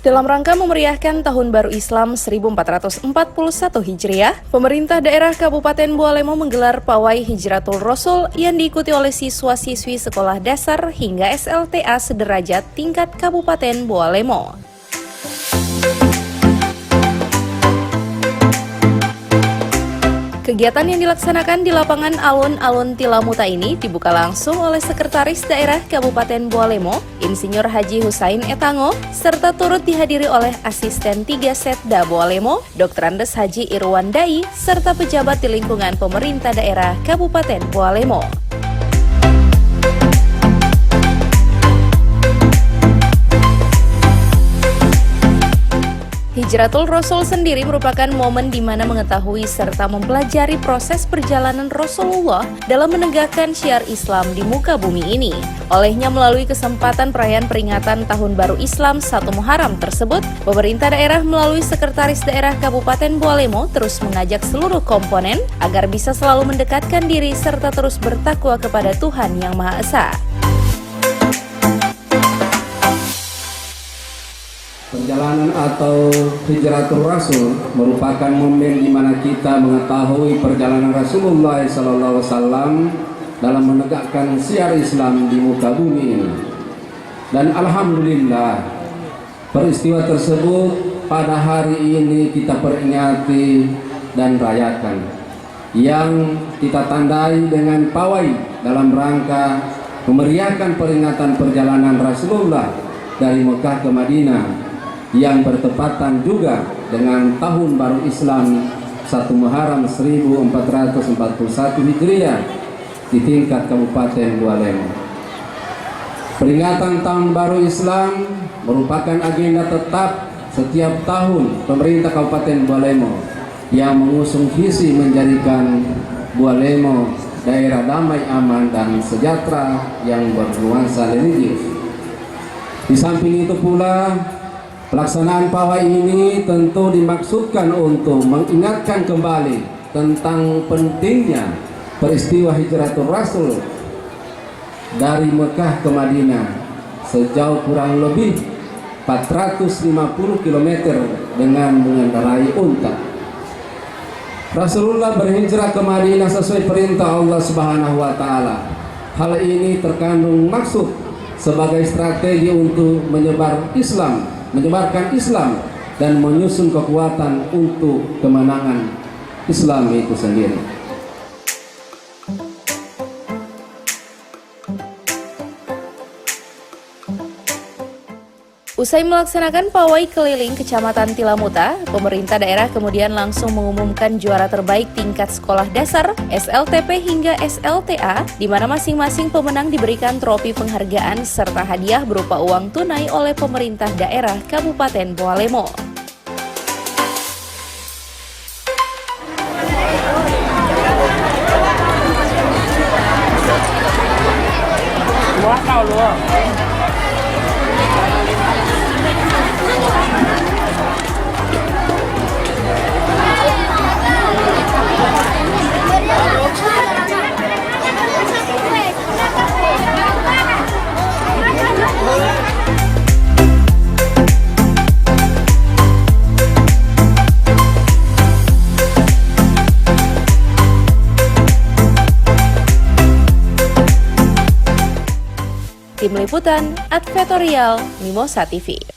Dalam rangka memeriahkan Tahun Baru Islam 1441 Hijriah, pemerintah daerah Kabupaten Bualemo menggelar pawai Hijratul Rasul yang diikuti oleh siswa-siswi sekolah dasar hingga SLTA sederajat tingkat Kabupaten Bualemo. Kegiatan yang dilaksanakan di lapangan Alun-Alun Tilamuta ini dibuka langsung oleh Sekretaris Daerah Kabupaten Bualemo, Insinyur Haji Husain Etango, serta turut dihadiri oleh Asisten 3 Setda Bualemo, Dr. Andes Haji Irwan Dai, serta pejabat di lingkungan pemerintah daerah Kabupaten Bualemo. Hijratul Rasul sendiri merupakan momen di mana mengetahui serta mempelajari proses perjalanan Rasulullah dalam menegakkan syiar Islam di muka bumi ini. Olehnya melalui kesempatan perayaan peringatan Tahun Baru Islam 1 Muharram tersebut, pemerintah daerah melalui Sekretaris Daerah Kabupaten Bualemo terus mengajak seluruh komponen agar bisa selalu mendekatkan diri serta terus bertakwa kepada Tuhan Yang Maha Esa. Perjalanan atau Hijratul Rasul merupakan momen di mana kita mengetahui perjalanan Rasulullah SAW dalam menegakkan syiar Islam di muka bumi ini. Dan alhamdulillah, peristiwa tersebut pada hari ini kita peringati dan rayakan, yang kita tandai dengan pawai dalam rangka memeriahkan peringatan perjalanan Rasulullah dari Mekah ke Madinah, yang bertepatan juga dengan Tahun Baru Islam 1 Muharram 1441 Hijriah di tingkat Kabupaten Bualemo. Peringatan Tahun Baru Islam merupakan agenda tetap setiap tahun pemerintah Kabupaten Bualemo yang mengusung visi menjadikan Bualemo daerah damai, aman, dan sejahtera yang bernuansa religius. Di samping itu pula, pelaksanaan pawai ini tentu dimaksudkan untuk mengingatkan kembali tentang pentingnya peristiwa Hijratul Rasul dari Mekah ke Madinah sejauh kurang lebih 450 km dengan mengendarai unta. Rasulullah berhijrah ke Madinah sesuai perintah Allah Subhanahu wa Ta'ala. Hal ini terkandung maksud sebagai strategi untuk menyebarkan Islam dan menyusun kekuatan untuk kemenangan Islam itu sendiri. Usai melaksanakan pawai keliling Kecamatan Tilamuta, pemerintah daerah kemudian langsung mengumumkan juara terbaik tingkat sekolah dasar, SLTP hingga SLTA, di mana masing-masing pemenang diberikan trofi penghargaan serta hadiah berupa uang tunai oleh pemerintah daerah Kabupaten Bualemo. Tim Liputan Advertorial Mimosa TV.